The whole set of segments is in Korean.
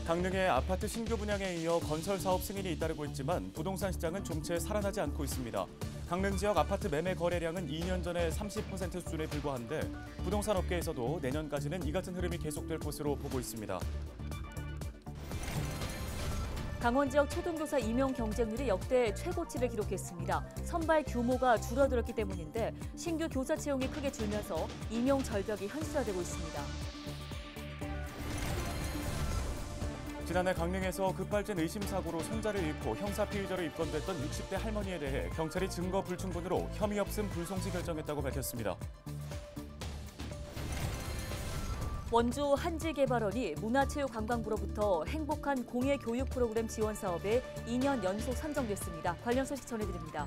강릉의 아파트 신규 분양에 이어 건설 사업 승인이 잇따르고 있지만 부동산 시장은 좀채 살아나지 않고 있습니다. 강릉 지역 아파트 매매 거래량은 2년 전의 30% 수준에 불과한데 부동산 업계에서도 내년까지는 이 같은 흐름이 계속될 것으로 보고 있습니다. 강원 지역 초등교사 임용 경쟁률이 역대 최고치를 기록했습니다. 선발 규모가 줄어들었기 때문인데 신규 교사 채용이 크게 줄면서 임용 절벽이 현실화되고 있습니다. 지난해 강릉에서 급발진 의심 사고로 손자를 잃고 형사 피의자로 입건됐던 60대 할머니에 대해 경찰이 증거 불충분으로 혐의 없음 불송치 결정했다고 밝혔습니다. 원주 한지개발원이 문화체육관광부로부터 행복한 공예교육 프로그램 지원 사업에 2년 연속 선정됐습니다. 관련 소식 전해드립니다.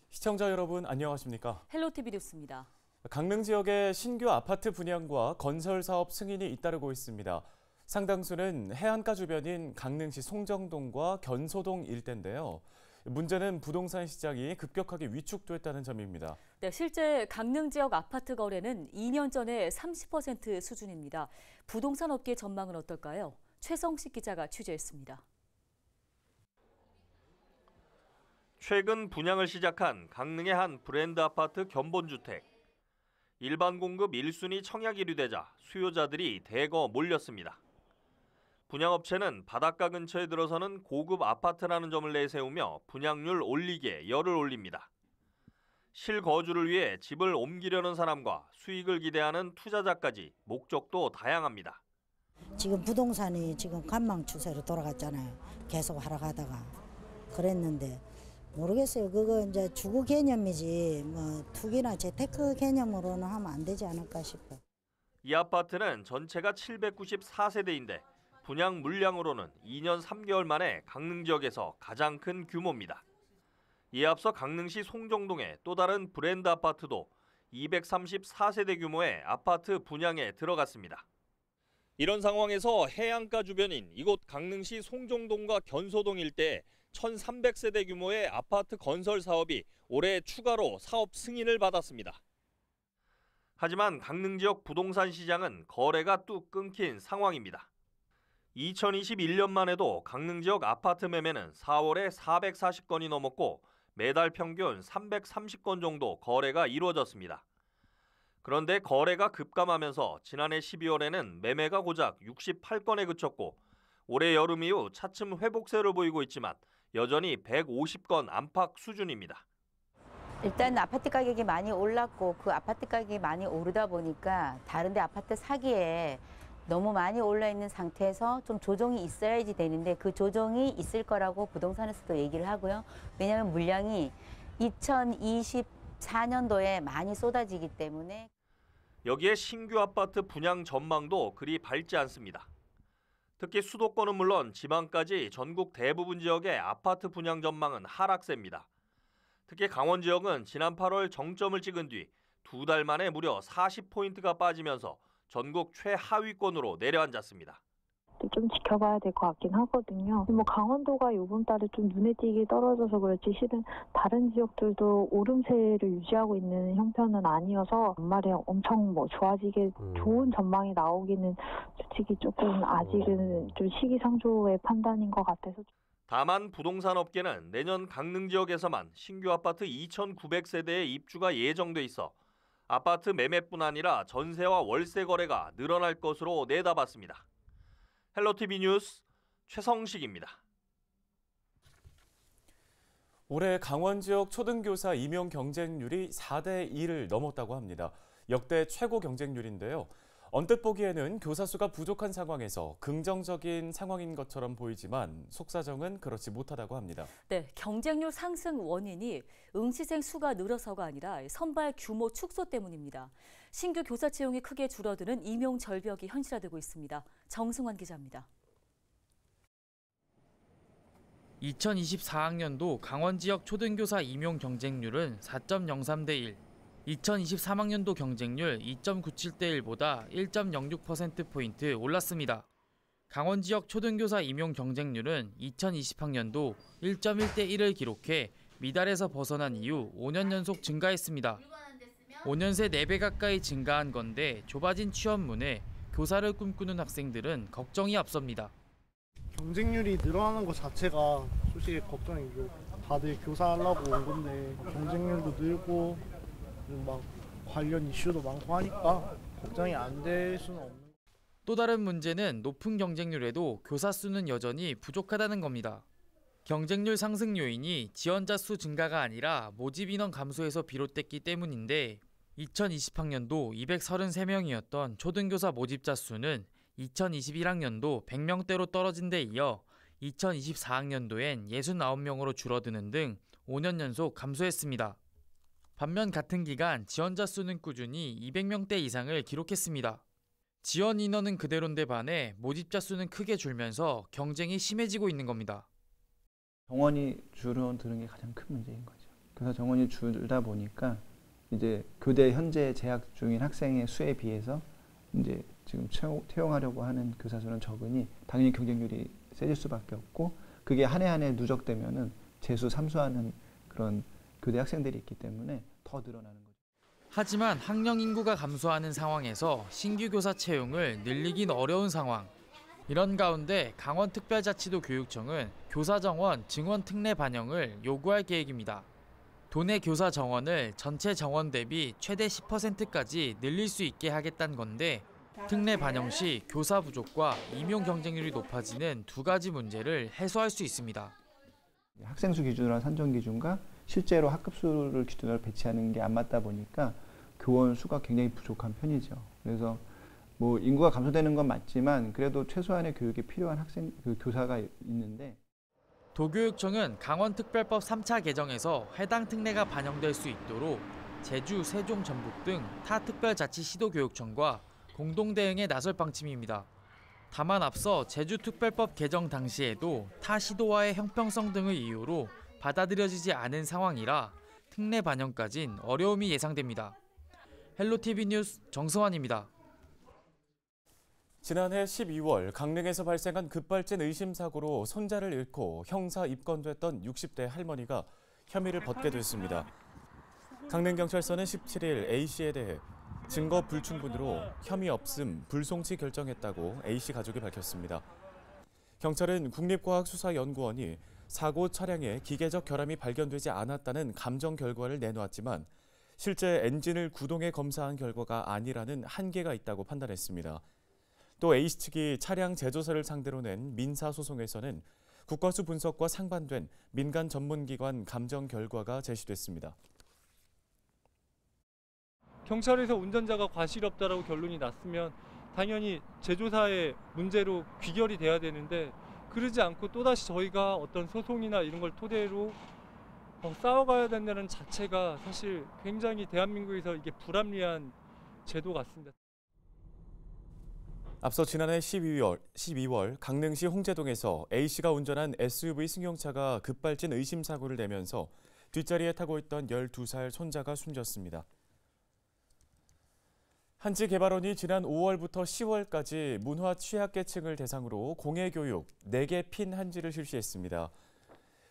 시청자 여러분 안녕하십니까? 헬로티비 뉴스입니다. 강릉 지역의 신규 아파트 분양과 건설 사업 승인이 잇따르고 있습니다. 상당수는 해안가 주변인 강릉시 송정동과 견소동 일대인데요. 문제는 부동산 시장이 급격하게 위축됐다는 점입니다. 네, 실제 강릉 지역 아파트 거래는 2년 전의 30% 수준입니다. 부동산 업계 전망은 어떨까요? 최성식 기자가 취재했습니다. 최근 분양을 시작한 강릉의 한 브랜드 아파트 견본주택. 일반 공급 1순위 청약이 되자 수요자들이 대거 몰렸습니다. 분양업체는 바닷가 근처에 들어서는 고급 아파트라는 점을 내세우며 분양률 올리기에 열을 올립니다. 실거주를 위해 집을 옮기려는 사람과 수익을 기대하는 투자자까지 목적도 다양합니다. 지금 부동산이 지금 관망 추세로 돌아갔잖아요. 계속 하락하다가 그랬는데 모르겠어요. 그거 이제 주거 개념이지 뭐 투기나 재테크 개념으로는 하면 안 되지 않을까 싶어요. 이 아파트는 전체가 794세대인데 분양 물량으로는 2년 3개월 만에 강릉 지역에서 가장 큰 규모입니다. 이에 앞서 강릉시 송정동의 또 다른 브랜드 아파트도 234세대 규모의 아파트 분양에 들어갔습니다. 이런 상황에서 해안가 주변인 이곳 강릉시 송정동과 견소동 일대에 1,300세대 규모의 아파트 건설 사업이 올해 추가로 사업 승인을 받았습니다. 하지만 강릉 지역 부동산 시장은 거래가 뚝 끊긴 상황입니다. 2021년만 해도 강릉 지역 아파트 매매는 4월에 440건이 넘었고 매달 평균 330건 정도 거래가 이루어졌습니다. 그런데 거래가 급감하면서 지난해 12월에는 매매가 고작 68건에 그쳤고 올해 여름 이후 차츰 회복세를 보이고 있지만 여전히 150건 안팎 수준입니다. 일단 아파트 가격이 많이 올랐고 그 아파트 가격이 많이 오르다 보니까 다른 데 아파트 사기에 너무 많이 올라 있는 상태에서 좀 조정이 있어야지 되는데 그 조정이 있을 거라고 부동산에서도 얘기를 하고요. 왜냐하면 물량이 2024년도에 많이 쏟아지기 때문에. 여기에 신규 아파트 분양 전망도 그리 밝지 않습니다. 특히 수도권은 물론 지방까지 전국 대부분 지역의 아파트 분양 전망은 하락세입니다. 특히 강원 지역은 지난 8월 정점을 찍은 뒤 2달 만에 무려 40포인트가 빠지면서 전국 최하위권으로 내려앉았습니다. 좀 지켜봐야 될 것 같긴 하거든요. 뭐 강원도가 이번 달에 좀 눈에 띄게 떨어져서 그렇지 실은 다른 지역들도 오름세를 유지하고 있는 형편은 아니어서 연말에 엄청 뭐 좋아지게 좋은 전망이 나오기는 솔직히 조금 아직은 좀 시기상조의 판단인 것 같아서. 다만 부동산 업계는 내년 강릉 지역에서만 신규 아파트 2,900세대의 입주가 예정돼 있어 아파트 매매뿐 아니라 전세와 월세 거래가 늘어날 것으로 내다봤습니다. 헬로티비 뉴스 최성식입니다. 올해 강원 지역 초등교사 임용 경쟁률이 4대 1을 넘었다고 합니다. 역대 최고 경쟁률인데요. 언뜻 보기에는 교사 수가 부족한 상황에서 긍정적인 상황인 것처럼 보이지만 속사정은 그렇지 못하다고 합니다. 네, 경쟁률 상승 원인이 응시생 수가 늘어서가 아니라 선발 규모 축소 때문입니다. 신규 교사 채용이 크게 줄어드는 임용 절벽이 현실화되고 있습니다. 정승환 기자입니다. 2024학년도 강원 지역 초등교사 임용 경쟁률은 4.03대 1. 2023학년도 경쟁률 2.97대 1보다 1.06%포인트 올랐습니다. 강원 지역 초등교사 임용 경쟁률은 2020학년도 1.1대 1을 기록해 미달에서 벗어난 이후 5년 연속 증가했습니다. 5년 새 4배 가까이 증가한 건데 좁아진 취업문에 교사를 꿈꾸는 학생들은 걱정이 앞섭니다. 경쟁률이 늘어나는 것 자체가 솔직히 걱정이고 다들 교사 하려고 온 건데 경쟁률도 늘고 막 관련 이슈도 많고 하니까 걱정이 안 될 수는 없는. 또 다른 문제는 높은 경쟁률에도 교사 수는 여전히 부족하다는 겁니다. 경쟁률 상승 요인이 지원자 수 증가가 아니라 모집 인원 감소에서 비롯됐기 때문인데 2020학년도 233명이었던 초등교사 모집자 수는 2021학년도 100명대로 떨어진 데 이어 2024학년도엔 69명으로 줄어드는 등 5년 연속 감소했습니다. 반면 같은 기간 지원자 수는 꾸준히 200명대 이상을 기록했습니다. 지원 인원은 그대로인데 반해 모집자 수는 크게 줄면서 경쟁이 심해지고 있는 겁니다. 정원이 줄어드는 게 가장 큰 문제인 거죠. 교사 정원이 줄다 보니까 이제 교대 현재 재학 중인 학생의 수에 비해서 이제 지금 채용하려고 하는 교사 수는 적으니 당연히 경쟁률이 세질 수밖에 없고 그게 한 해 한 해 누적되면은 재수 삼수하는 그런 교대 학생들이 있기 때문에 더 늘어나는 거죠. 하지만 학령 인구가 감소하는 상황에서 신규 교사 채용을 늘리긴 어려운 상황. 이런 가운데 강원특별자치도 교육청은 교사 정원 증원 특례 반영을 요구할 계획입니다. 도내 교사 정원을 전체 정원 대비 최대 10%까지 늘릴 수 있게 하겠다는 건데 특례 반영 시 교사 부족과 임용 경쟁률이 높아지는 두 가지 문제를 해소할 수 있습니다. 학생 수 기준으로 산정 기준과 실제로 학급 수를 기준으로 배치하는 게 안 맞다 보니까 교원 수가 굉장히 부족한 편이죠. 그래서 뭐 인구가 감소되는 건 맞지만 그래도 최소한의 교육에 필요한 교사가 있는데 도교육청은 강원특별법 3차 개정에서 해당 특례가 반영될 수 있도록 제주, 세종, 전북 등 타 특별자치 시도교육청과 공동 대응에 나설 방침입니다. 다만 앞서 제주특별법 개정 당시에도 타 시도와의 형평성 등을 이유로 받아들여지지 않은 상황이라 특례 반영까진 어려움이 예상됩니다. 헬로티비 뉴스 정승환입니다. 지난해 12월 강릉에서 발생한 급발진 의심 사고로 손자를 잃고 형사 입건됐던 60대 할머니가 혐의를 벗게 됐습니다. 강릉경찰서는 17일 A씨에 대해 증거 불충분으로 혐의 없음 불송치 결정했다고 A씨 가족이 밝혔습니다. 경찰은 국립과학수사연구원이 사고 차량에 기계적 결함이 발견되지 않았다는 감정 결과를 내놓았지만 실제 엔진을 구동해 검사한 결과가 아니라는 한계가 있다고 판단했습니다. 또 A씨 측이 차량 제조사를 상대로 낸 민사소송에서는 국과수 분석과 상반된 민간 전문기관 감정 결과가 제시됐습니다. 경찰에서 운전자가 과실없다라고 결론이 났으면 당연히 제조사의 문제로 귀결이 돼야 되는데 그러지 않고 또다시 저희가 어떤 소송이나 이런 걸 토대로 싸워가야 된다는 자체가 사실 굉장히 대한민국에서 이게 불합리한 제도 같습니다. 앞서 지난해 12월 강릉시 홍제동에서 A씨가 운전한 SUV 승용차가 급발진 의심 사고를 내면서 뒷자리에 타고 있던 12살 손자가 숨졌습니다. 한지개발원이 지난 5월부터 10월까지 문화 취약계층을 대상으로 공예교육 4개 핀 한지를 실시했습니다.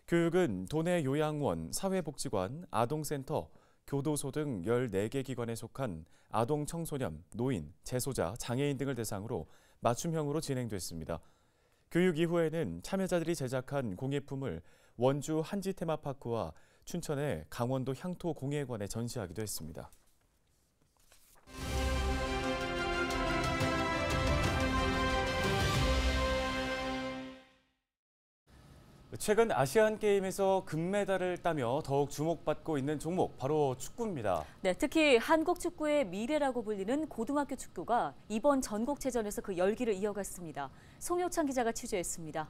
교육은 도내 요양원, 사회복지관, 아동센터, 교도소 등 14개 기관에 속한 아동, 청소년, 노인, 재소자, 장애인 등을 대상으로 맞춤형으로 진행됐습니다. 교육 이후에는 참여자들이 제작한 공예품을 원주 한지 테마파크와 춘천의 강원도 향토 공예관에 전시하기도 했습니다. 최근 아시안게임에서 금메달을 따며 더욱 주목받고 있는 종목, 바로 축구입니다. 네, 특히 한국 축구의 미래라고 불리는 고등학교 축구가 이번 전국체전에서 그 열기를 이어갔습니다. 송효창 기자가 취재했습니다.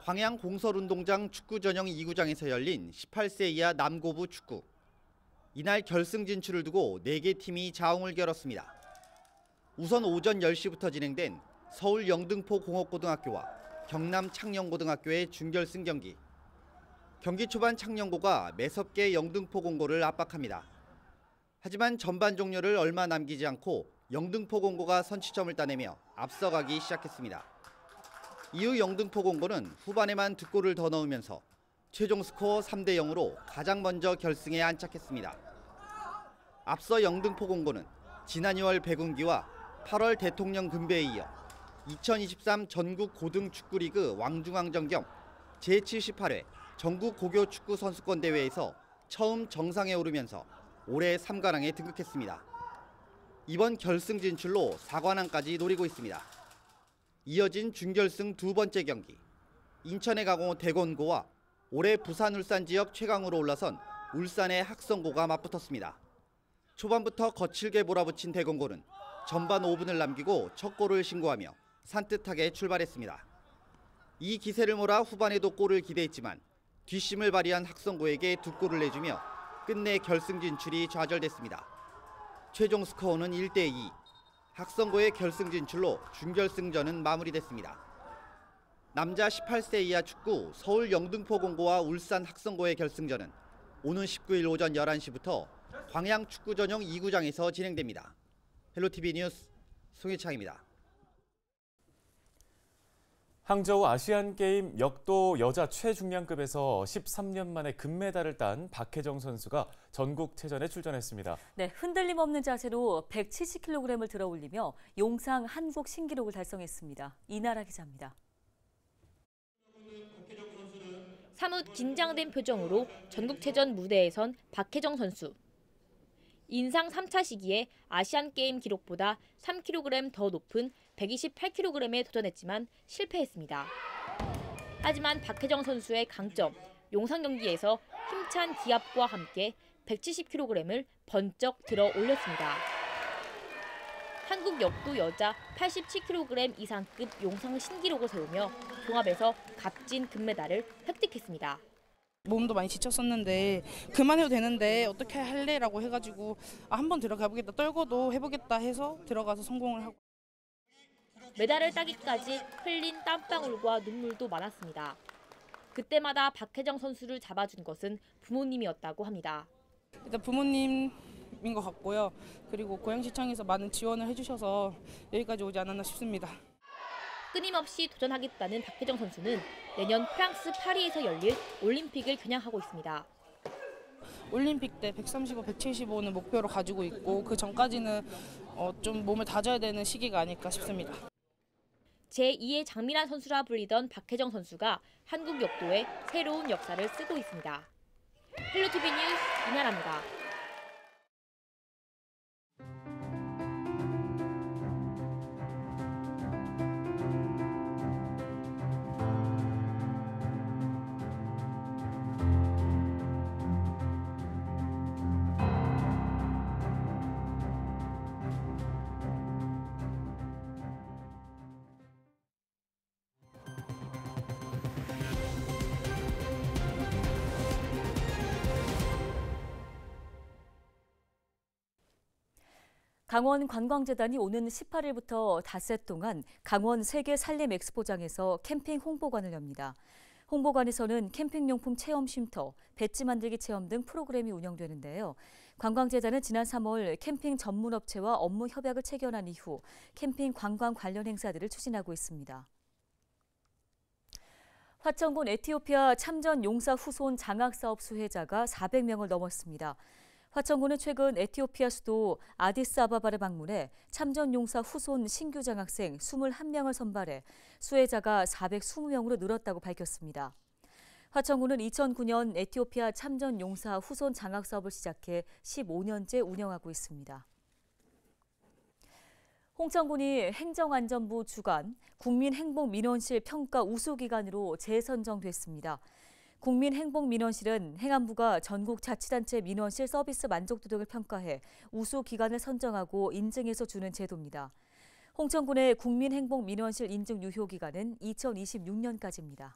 광양 공설운동장 축구 전용 2구장에서 열린 18세 이하 남고부 축구. 이날 결승 진출을 두고 4개 팀이 자웅을 겨뤘습니다. 우선 오전 10시부터 진행된 서울 영등포 공업고등학교와 경남 창녕고등학교의 준결승 경기. 경기 초반 창녕고가 매섭게 영등포 공고를 압박합니다. 하지만 전반 종료를 얼마 남기지 않고 영등포 공고가 선취점을 따내며 앞서가기 시작했습니다. 이후 영등포 공고는 후반에만 2골을 더 넣으면서 최종 스코어 3대 0으로 가장 먼저 결승에 안착했습니다. 앞서 영등포 공고는 지난 2월 백운기와 8월 대통령 금배에 이어 2023 전국 고등축구리그 왕중왕전 겸 제78회 전국 고교 축구 선수권 대회에서 처음 정상에 오르면서 올해 3관왕에 등극했습니다. 이번 결승 진출로 4관왕까지 노리고 있습니다. 이어진 준결승 두 번째 경기, 인천의 강호 대건고와 올해 부산 울산 지역 최강으로 올라선 울산의 학성고가 맞붙었습니다. 초반부터 거칠게 몰아붙인 대건고는 전반 5분을 남기고 첫 골을 신고하며 산뜻하게 출발했습니다. 이 기세를 몰아 후반에도 골을 기대했지만 뒷심을 발휘한 학성고에게 2골을 내주며 끝내 결승 진출이 좌절됐습니다. 최종 스코어는 1대 2. 학성고의 결승 진출로 준결승전은 마무리됐습니다. 남자 18세 이하 축구 서울 영등포 공고와 울산 학성고의 결승전은 오는 19일 오전 11시부터 광양 축구 전용 2구장에서 진행됩니다. 헬로티비 뉴스 송혜창입니다. 항저우 아시안게임 역도 여자 최중량급에서 13년 만에 금메달을 딴 박혜정 선수가 전국체전에 출전했습니다. 네, 흔들림 없는 자세로 170kg을 들어 올리며 용상 한국 신기록을 달성했습니다. 이나라 기자입니다. 사뭇 긴장된 표정으로 전국체전 무대에 선 박혜정 선수. 인상 3차 시기에 아시안게임 기록보다 3kg 더 높은 128kg에 도전했지만 실패했습니다. 하지만 박혜정 선수의 강점, 용상 경기에서 힘찬 기압과 함께 170kg을 번쩍 들어 올렸습니다. 한국 역도 여자 87kg 이상급 용상 신기록을 세우며 종합에서 값진 금메달을 획득했습니다. 몸도 많이 지쳤었는데 그만해도 되는데 어떻게 할래라고 해가지고 한번 들어가보겠다, 떨고도 해보겠다 해서 들어가서 성공을 하고. 메달을 따기까지 흘린 땀방울과 눈물도 많았습니다. 그때마다 박혜정 선수를 잡아준 것은 부모님이었다고 합니다. 일단 부모님인 것 같고요. 그리고 고양시청에서 많은 지원을 해주셔서 여기까지 오지 않았나 싶습니다. 끊임없이 도전하겠다는 박혜정 선수는 내년 프랑스 파리에서 열릴 올림픽을 겨냥하고 있습니다. 올림픽 때 135, 175는 목표로 가지고 있고 그 전까지는 좀 몸을 다져야 되는 시기가 아닐까 싶습니다. 제2의 장미란 선수라 불리던 박혜정 선수가 한국 역도에 새로운 역사를 쓰고 있습니다. 헬로티비 뉴스 이나라입니다. 강원관광재단이 오는 18일부터 닷새 동안 강원 세계산림엑스포장에서 캠핑 홍보관을 엽니다. 홍보관에서는 캠핑용품 체험 쉼터, 배지 만들기 체험 등 프로그램이 운영되는데요. 관광재단은 지난 3월 캠핑 전문업체와 업무 협약을 체결한 이후 캠핑 관광 관련 행사들을 추진하고 있습니다. 화천군 에티오피아 참전 용사 후손 장학사업 수혜자가 400명을 넘었습니다. 화천군은 최근 에티오피아 수도 아디스아바바를 방문해 참전 용사 후손 신규 장학생 21명을 선발해 수혜자가 420명으로 늘었다고 밝혔습니다. 화천군은 2009년 에티오피아 참전 용사 후손 장학 사업을 시작해 15년째 운영하고 있습니다. 홍천군이 행정안전부 주관 국민행복민원실 평가 우수기관으로 재선정됐습니다. 국민행복민원실은 행안부가 전국 자치단체 민원실 서비스 만족도 등을 평가해 우수기관을 선정하고 인증해서 주는 제도입니다. 홍천군의 국민행복민원실 인증 유효기간은 2026년까지입니다.